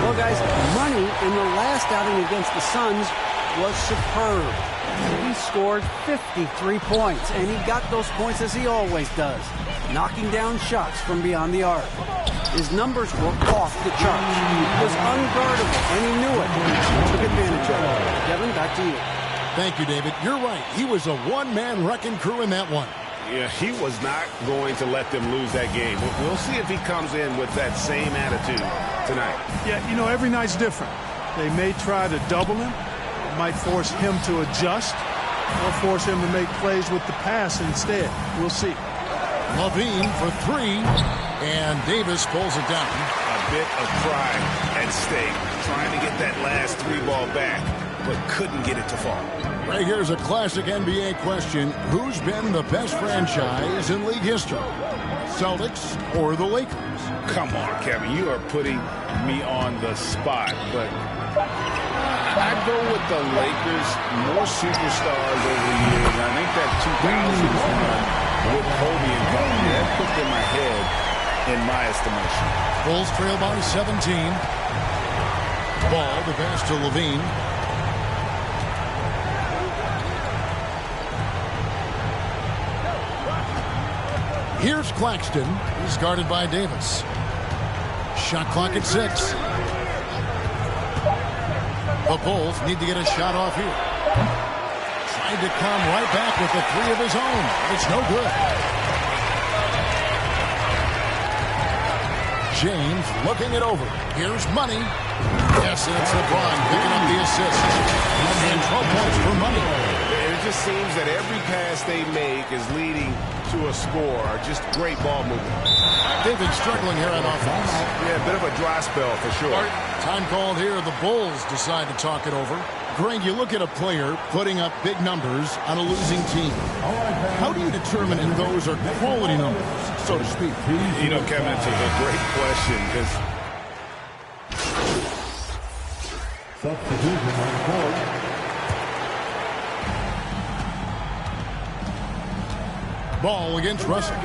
Well, guys, Money in the last outing against the Suns was superb. He scored 53 points, and he got those points as he always does, knocking down shots from beyond the arc. His numbers were off the charts. He was unguardable, and he knew it. Took advantage of it. Kevin, back to you. Thank you, David. You're right. He was a one-man wrecking crew in that one. Yeah, he was not going to let them lose that game. We'll see if he comes in with that same attitude tonight. Yeah, you know, every night's different. They may try to double him, might force him to adjust, or force him to make plays with the pass instead. We'll see. LaVine for 3, and Davis pulls it down. A bit of pride at stake, trying to get that last 3 ball back. but couldn't get it to fall. Right here's a classic NBA question. Who's been the best franchise in league history? Celtics or the Lakers? Come on, Kevin. You are putting me on the spot, but I go with the Lakers. More superstars over the years. I think that 2000s run with Kobe and company, that put them ahead in my estimation. Bulls trail by 17. Ball, the pass to Levine. Here's Claxton. He's guarded by Davis. Shot clock at 6. The Bulls need to get a shot off here. Tried to come right back with the 3 of his own. It's no good. James looking it over. Here's Money. Yes, and it's LeBron picking up the assist. And 12 points for Money. It just seems that every pass they make is leading to a score. Just great ball movement. They've been struggling here on offense. Yeah, a bit of a dry spell for sure. Time called here. The Bulls decide to talk it over. Greg, you look at a player putting up big numbers on a losing team. How do you determine if those are quality numbers, so to speak? You know, Kevin, it's a great question because Substitution on the court. Ball against Russell.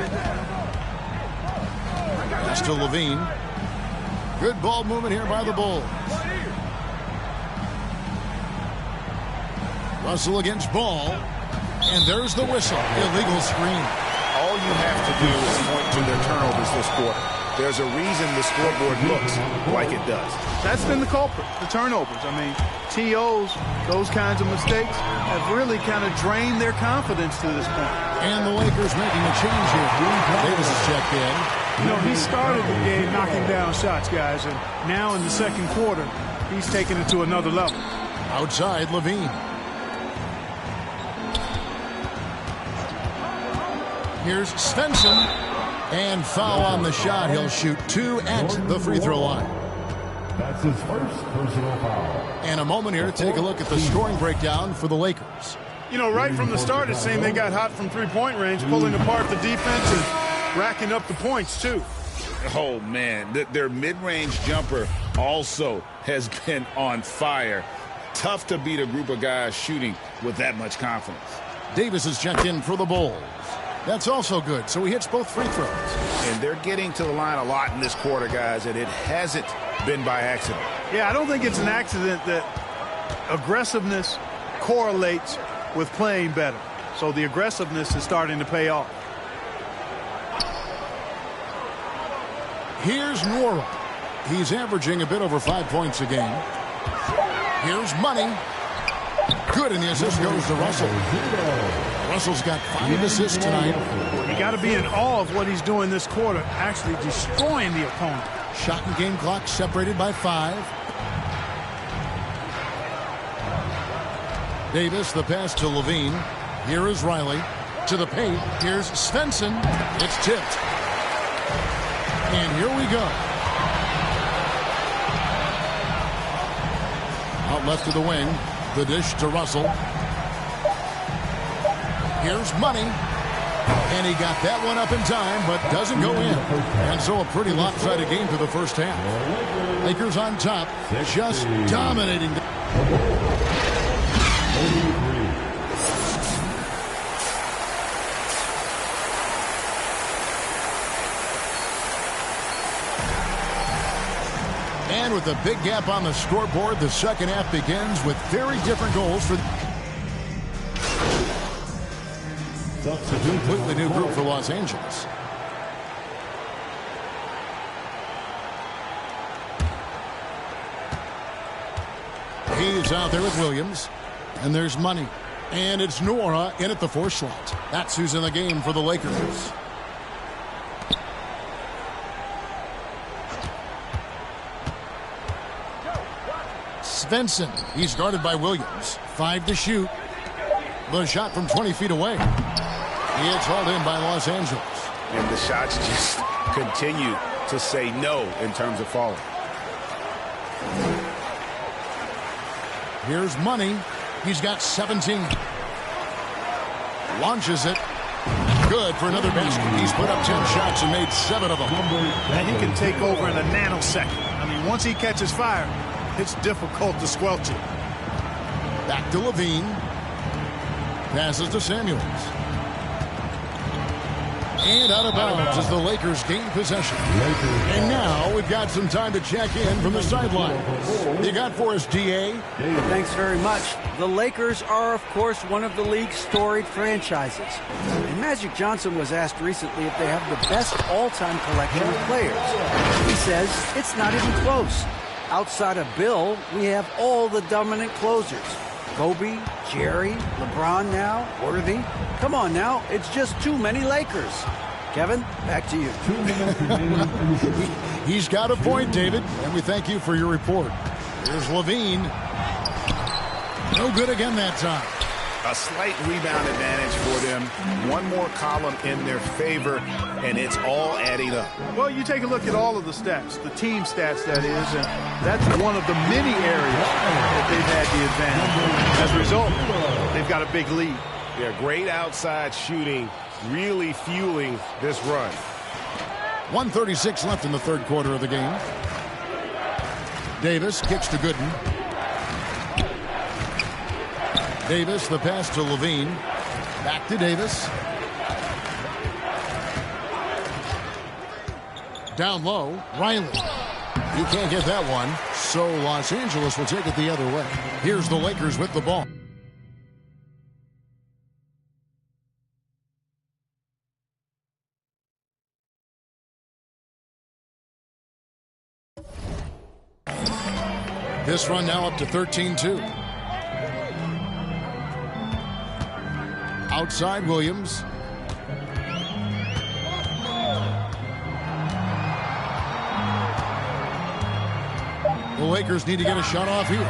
Pass to Levine. Good ball movement here by the Bulls. Russell against Ball. And there's the whistle. Illegal screen. All you have to do is point to their turnovers this quarter. There's a reason the scoreboard looks like it does. That's been the culprit, the turnovers. I mean, TOs, those kinds of mistakes have really kind of drained their confidence to this point. And the Lakers making a change here. Davis is checked in. You know, he started the game knocking down shots, guys, and now in the second quarter, he's taking it to another level. Outside, Levine. Here's Svensson. And foul on the shot. He'll shoot 2 at the free throw line. That's his first personal foul. And a moment here to take a look at the scoring breakdown for the Lakers. You know, right from the start, it seemed they got hot from three-point range, pulling apart the defense and racking up the points, too. oh man, their mid-range jumper also has been on fire. Tough to beat a group of guys shooting with that much confidence. Davis is checked in for the Bulls. That's also good, so he hits both free throws. And they're getting to the line a lot in this quarter, guys, and it hasn't been by accident. Yeah, I don't think it's an accident that aggressiveness correlates with playing better. So the aggressiveness is starting to pay off. Here's Nwora. He's averaging a bit over 5 points a game. Here's Money. Good, and the assist goes to Russell. Russell's got 5 assists tonight. You got to be in awe of what he's doing this quarter, actually destroying the opponent. Shot and game clock separated by 5. Davis, the pass to Levine. Here is Riley. To the paint. Here's Svensson. It's tipped. And here we go. Out left of the wing. The dish to Russell. Here's Money. And he got that one up in time, but doesn't go in. And so a pretty lopsided game through the first half. Lakers on top, just dominating. And with a big gap on the scoreboard, the second half begins with very different goals for a completely new group for Los Angeles. He's out there with Williams. And there's Money. And it's Nwora in at the 4 slot. That's who's in the game for the Lakers. Svensson. He's guarded by Williams. 5 to shoot. The shot from 20 feet away. It's hauled in by Los Angeles. And the shots just continue to say no in terms of falling. Here's Money. He's got 17. Launches it. Good for another basket. He's put up 10 shots and made 7 of them. And he can take over in a nanosecond. I mean, once he catches fire, it's difficult to squelch it. Back to Levine. Passes to Samuels. And out of bounds as the Lakers gain possession. And now we've got some time to check in from the sideline. You got for us, DA? Thanks very much. The Lakers are, of course, one of the league's storied franchises. And Magic Johnson was asked recently if they have the best all-time collection of players. He says it's not even close. Outside of Bill, we have all the dominant closers. Kobe, Jerry, LeBron now, Worthy. Come on now, it's just too many Lakers. Kevin, back to you. He's got a point, David, and we thank you for your report. Here's Levine. No good again that time. A slight rebound advantage for them. One more column in their favor, and it's all adding up. Well, you take a look at all of the stats, the team stats, that is, and that's one of the many areas that they've had the advantage. As a result, they've got a big lead. Yeah, great outside shooting, really fueling this run. 1:36 left in the third quarter of the game. Davis kicks to Gooden. Davis, the pass to Levine. Back to Davis. Down low, Riley. He can't get that one, so Los Angeles will take it the other way. Here's the Lakers with the ball. This run now up to 13-2. Outside Williams. The Lakers need to get a shot off here. Boy,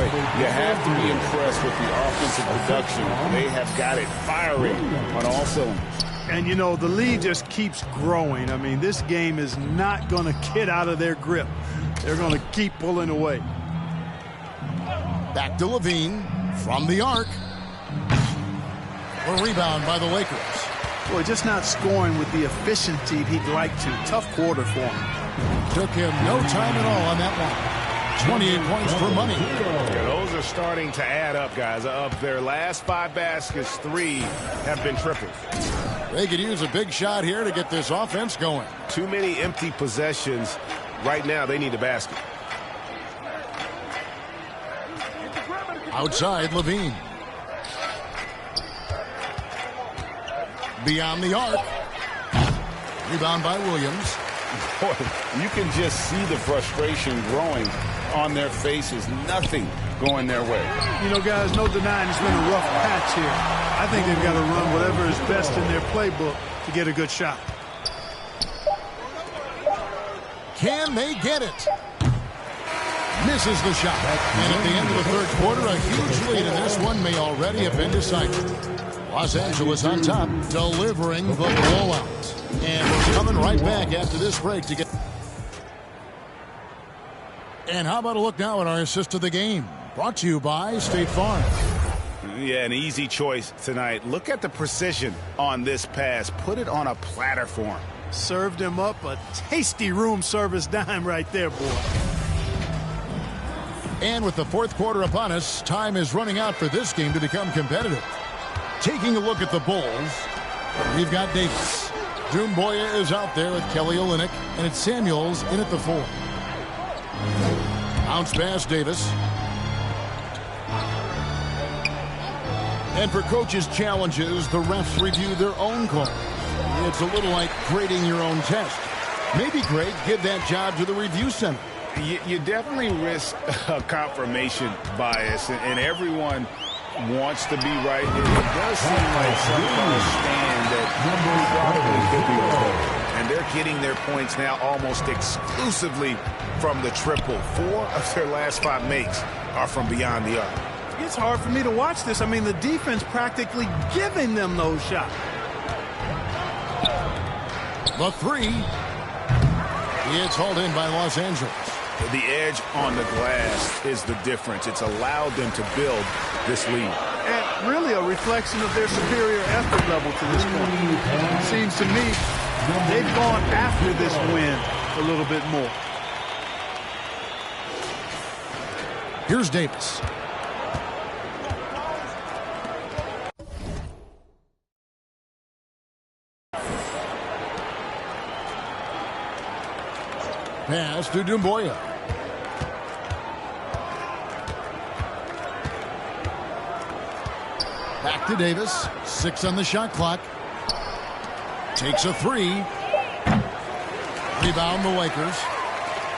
you have to be impressed with the offensive production. They have got it firing on all cylinders. And, you know, the lead just keeps growing. I mean, this game is not going to get out of their grip. They're going to keep pulling away. Back to Levine from the arc. A rebound by the Lakers. Boy, just not scoring with the efficiency he'd like to. Tough quarter for him. Took him no time at all on that one. 28 points for Money. Yeah, those are starting to add up, guys. Of their last 5 baskets, 3 have been triples. They could use a big shot here to get this offense going. Too many empty possessions. Right now, they need a basket. Outside, Levine. Beyond the arc. Rebound by Williams. Boy, you can just see the frustration growing on their faces. Nothing going their way. You know, guys, no denying it's been a rough patch here. I think they've got to run whatever is best in their playbook to get a good shot. Can they get it? Misses the shot. And at the end of the third quarter, a huge lead in this one may already have been decided. Los Angeles on top, delivering the blowout. And we're coming right back after this break to get... And how about a look now at our assist of the game? Brought to you by State Farm. Yeah, an easy choice tonight. Look at the precision on this pass. Put it on a platter for him. Served him up a tasty room service dime right there, boy. And with the fourth quarter upon us, time is running out for this game to become competitive. Taking a look at the Bulls, we've got Davis. Doumbouya is out there with Kelly Olynyk, and it's Samuels in at the 4. Bounce pass, Davis. And for coaches' challenges, the refs review their own calls. It's a little like grading your own test. Maybe, Greg, give that job to the review center. You definitely risk a confirmation bias, and everyone wants to be right. It does seem like some understand that probably could be okay. And they're getting their points now almost exclusively from the triple. 4 of their last 5 makes are from beyond the arc. It's hard for me to watch this. I mean, the defense practically giving them those shots. The 3. It's hauled in by Los Angeles. The edge on the glass is the difference. It's allowed them to build this lead. And really a reflection of their superior effort level to this point. It seems to me they've gone after this win a little bit more. Here's Davis. Pass to Doumbouya. Back to Davis. 6 on the shot clock. Takes a 3. Rebound the Lakers.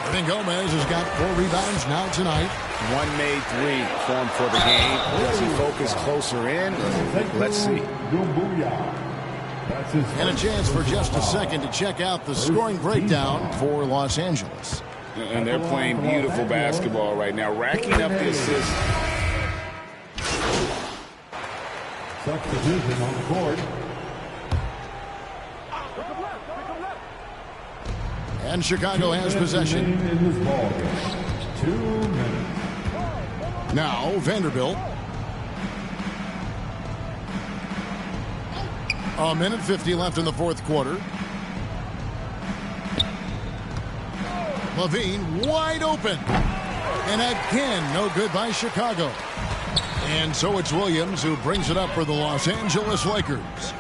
Irving Gomez has got 4 rebounds now tonight. 1 made 3 for him for the game. Does he focus closer in? Let's see. And a chance for just a second to check out the scoring breakdown for Los Angeles. And they're playing beautiful basketball right now, racking up the assists. Substitution on the court. And Chicago has possession. In this ball game. 2 minutes. Now Vanderbilt. 1:50 left in the fourth quarter. Levine wide open. And again, no good by Chicago. And so it's Williams who brings it up for the Los Angeles Lakers.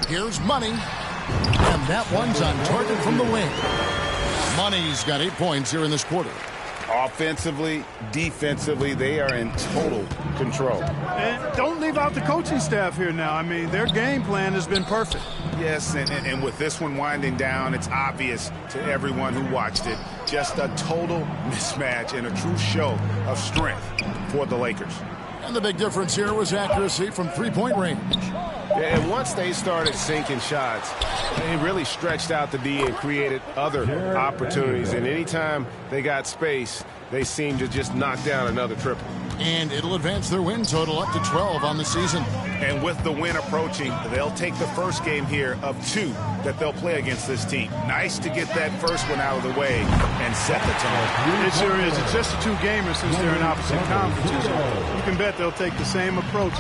Here's Money. And that one's on target from the wing. Money's got 8 points here in this quarter. Offensively, defensively, they are in total control. And don't leave out the coaching staff here now. I mean, their game plan has been perfect. Yes, and with this one winding down, it's obvious to everyone who watched it. Just a total mismatch and a true show of strength for the Lakers. And the big difference here was accuracy from three-point range. Yeah, and once they started sinking shots, they really stretched out the D and created other opportunities. And anytime they got space, they seemed to just knock down another triple. And it'll advance their win total up to 12 on the season. And with the win approaching, they'll take the first game here of 2 that they'll play against this team. Nice to get that first one out of the way and set the tone. It sure is. It's just a 2-gamer since they're in opposite conferences. You can bet they'll take the same approach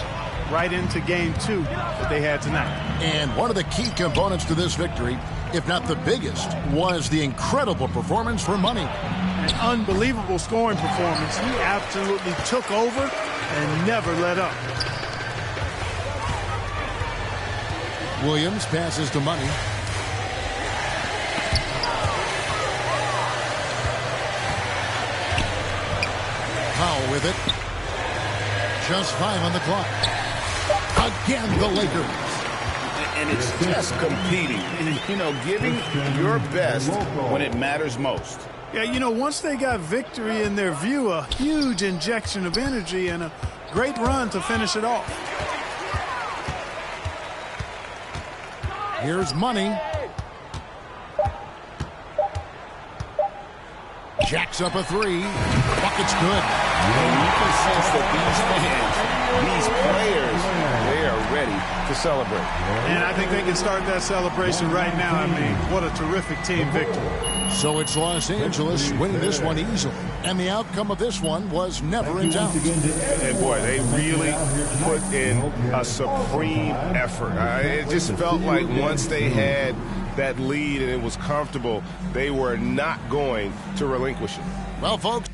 right into game 2 that they had tonight. And one of the key components to this victory, if not the biggest, was the incredible performance for Money. An unbelievable scoring performance. He absolutely took over and never let up. Williams passes to Money. Powell with it. Just 5 on the clock. Again, the Lakers. And it's just competing, you know, giving your best when it matters most. Yeah, you know, once they got victory in their view, a huge injection of energy and a great run to finish it off. Here's Money. Jacks up a 3. Bucket's good. And you can sense that these players, they are ready to celebrate. And I think they can start that celebration right now. I mean, what a terrific team victory. So it's Los Angeles winning this one easily. And the outcome of this one was never in doubt. And boy, they really put in a supreme effort. It just felt like once they had that lead and it was comfortable, they were not going to relinquish it. Well, folks.